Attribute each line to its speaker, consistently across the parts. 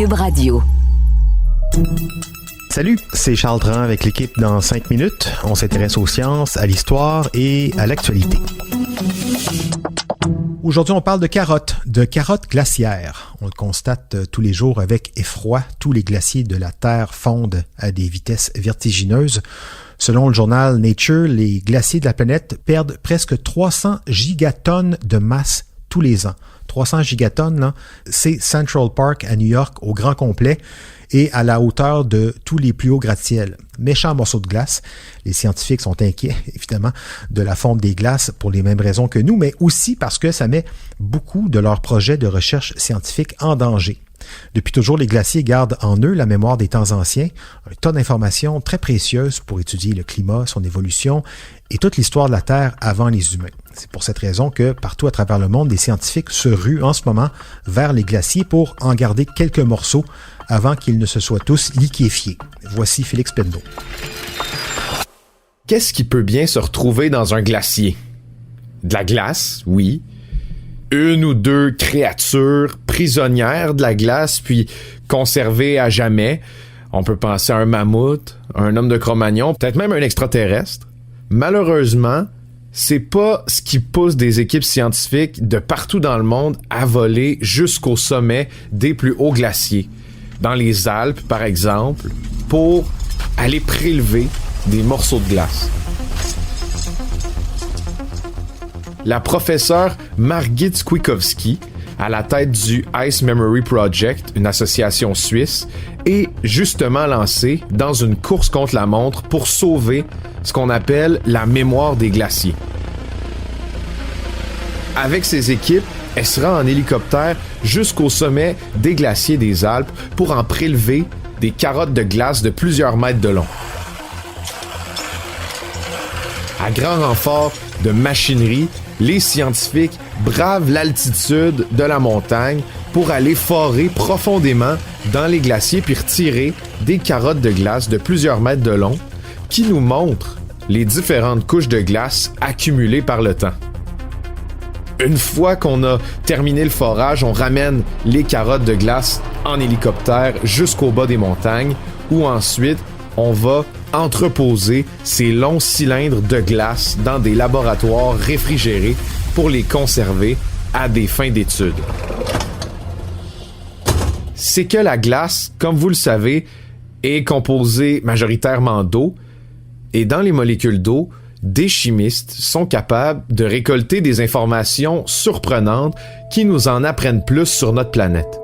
Speaker 1: Cube Radio.
Speaker 2: Salut, c'est Charles Dran avec l'équipe dans 5 minutes. On s'intéresse aux sciences, à l'histoire et à l'actualité. Aujourd'hui, on parle de carottes glaciaires. On le constate tous les jours avec effroi. Tous les glaciers de la Terre fondent à des vitesses vertigineuses. Selon le journal Nature, les glaciers de la planète perdent presque 300 gigatonnes de masse tous les ans. 300 gigatonnes, là, c'est Central Park à New York au grand complet et à la hauteur de tous les plus hauts gratte-ciel. Méchants morceaux de glace. Les scientifiques sont inquiets, évidemment, de la fonte des glaces pour les mêmes raisons que nous, mais aussi parce que ça met beaucoup de leurs projets de recherche scientifique en danger. Depuis toujours, les glaciers gardent en eux la mémoire des temps anciens, un tas d'informations très précieuses pour étudier le climat, son évolution et toute l'histoire de la Terre avant les humains. C'est pour cette raison que partout à travers le monde, des scientifiques se ruent en ce moment vers les glaciers pour en garder quelques morceaux avant qu'ils ne se soient tous liquéfiés. Voici Félix Pendeau.
Speaker 3: Qu'est-ce qui peut bien se retrouver dans un glacier? De la glace, oui. Une ou deux créatures prisonnières de la glace, puis conservées à jamais. On peut penser à un mammouth, un homme de Cro-Magnon, peut-être même un extraterrestre. Malheureusement, c'est pas ce qui pousse des équipes scientifiques de partout dans le monde à voler jusqu'au sommet des plus hauts glaciers. Dans les Alpes, par exemple, pour aller prélever des morceaux de glace. La professeure Margit Kwiatkowski, à la tête du Ice Memory Project, une association suisse, est justement lancée dans une course contre la montre pour sauver ce qu'on appelle la mémoire des glaciers. Avec ses équipes, elle se rend en hélicoptère jusqu'au sommet des glaciers des Alpes pour en prélever des carottes de glace de plusieurs mètres de long. À grand renfort de machinerie, les scientifiques bravent l'altitude de la montagne pour aller forer profondément dans les glaciers puis retirer des carottes de glace de plusieurs mètres de long qui nous montrent les différentes couches de glace accumulées par le temps. Une fois qu'on a terminé le forage, on ramène les carottes de glace en hélicoptère jusqu'au bas des montagnes où ensuite on va entreposer ces longs cylindres de glace dans des laboratoires réfrigérés pour les conserver à des fins d'études. C'est que la glace, comme vous le savez, est composée majoritairement d'eau et dans les molécules d'eau, des chimistes sont capables de récolter des informations surprenantes qui nous en apprennent plus sur notre planète.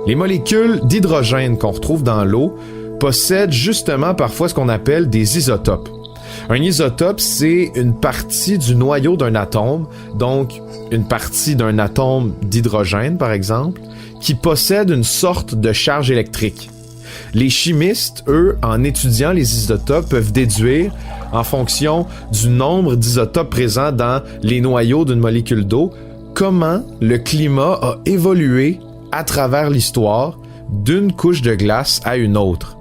Speaker 3: Les molécules d'hydrogène qu'on retrouve dans l'eau possèdent justement parfois ce qu'on appelle des isotopes. Un isotope, c'est une partie du noyau d'un atome, donc une partie d'un atome d'hydrogène par exemple, qui possède une sorte de charge électrique. Les chimistes, eux, en étudiant les isotopes, peuvent déduire, en fonction du nombre d'isotopes présents dans les noyaux d'une molécule d'eau, comment le climat a évolué à travers l'histoire d'une couche de glace à une autre.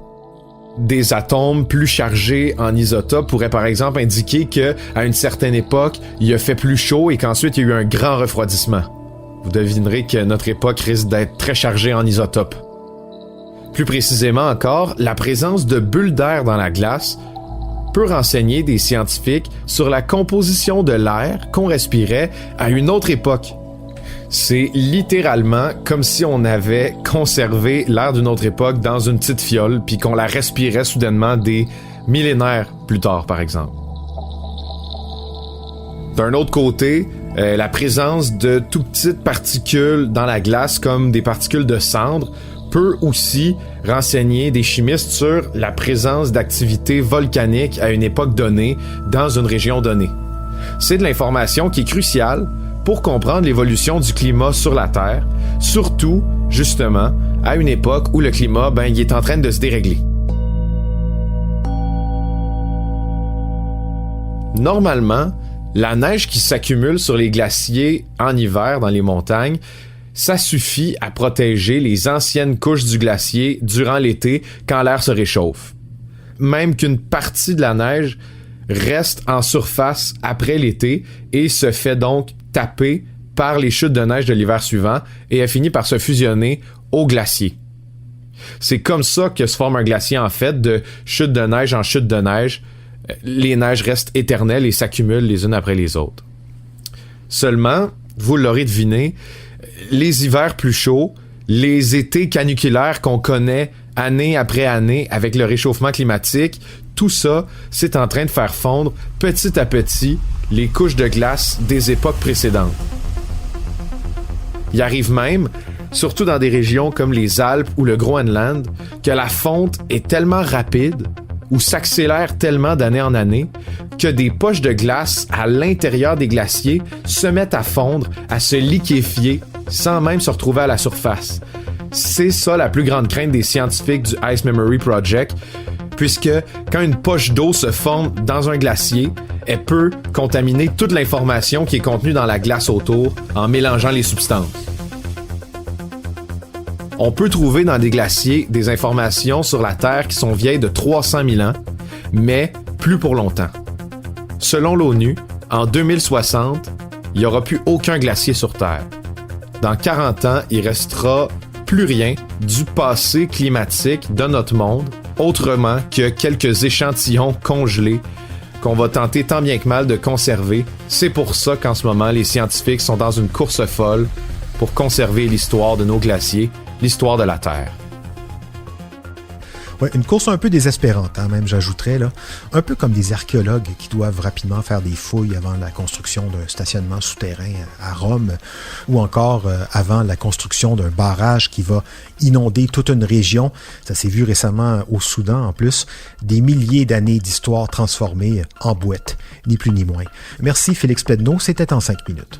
Speaker 3: Des atomes plus chargés en isotopes pourraient par exemple indiquer qu'à une certaine époque, il a fait plus chaud et qu'ensuite il y a eu un grand refroidissement. Vous devinerez que notre époque risque d'être très chargée en isotopes. Plus précisément encore, la présence de bulles d'air dans la glace peut renseigner des scientifiques sur la composition de l'air qu'on respirait à une autre époque. C'est littéralement comme si on avait conservé l'air d'une autre époque dans une petite fiole puis qu'on la respirait soudainement des millénaires plus tard, par exemple. D'un autre côté, la présence de tout petites particules dans la glace comme des particules de cendre peut aussi renseigner des chimistes sur la présence d'activités volcaniques à une époque donnée dans une région donnée. C'est de l'information qui est cruciale pour comprendre l'évolution du climat sur la Terre, surtout, justement, à une époque où le climat, il est en train de se dérégler. Normalement, la neige qui s'accumule sur les glaciers en hiver dans les montagnes, ça suffit à protéger les anciennes couches du glacier durant l'été quand l'air se réchauffe. Même qu'une partie de la neige reste en surface après l'été et se fait donc taper par les chutes de neige de l'hiver suivant et a fini par se fusionner au glacier. C'est comme ça que se forme un glacier en fait, de chute de neige en chute de neige. Les neiges restent éternelles et s'accumulent les unes après les autres. Seulement, vous l'aurez deviné, les hivers plus chauds, les étés caniculaires qu'on connaît année après année avec le réchauffement climatique, tout ça, c'est en train de faire fondre petit à petit les couches de glace des époques précédentes. Il arrive même, surtout dans des régions comme les Alpes ou le Groenland, que la fonte est tellement rapide ou s'accélère tellement d'année en année que des poches de glace à l'intérieur des glaciers se mettent à fondre, à se liquéfier sans même se retrouver à la surface. C'est ça la plus grande crainte des scientifiques du Ice Memory Project, puisque quand une poche d'eau se forme dans un glacier, elle peut contaminer toute l'information qui est contenue dans la glace autour en mélangeant les substances. On peut trouver dans des glaciers des informations sur la Terre qui sont vieilles de 300 000 ans, mais plus pour longtemps. Selon l'ONU, en 2060, il n'y aura plus aucun glacier sur Terre. Dans 40 ans, il restera plus rien du passé climatique de notre monde, autrement que quelques échantillons congelés qu'on va tenter tant bien que mal de conserver. C'est pour ça qu'en ce moment, les scientifiques sont dans une course folle pour conserver l'histoire de nos glaciers, l'histoire de la Terre.
Speaker 2: Ouais, une course un peu désespérante, hein, même j'ajouterais, là. Un peu comme des archéologues qui doivent rapidement faire des fouilles avant la construction d'un stationnement souterrain à Rome, ou encore avant la construction d'un barrage qui va inonder toute une région. Ça s'est vu récemment au Soudan en plus. Des milliers d'années d'histoire transformées en boîte, ni plus ni moins. Merci Félix Pledneau, c'était en 5 minutes.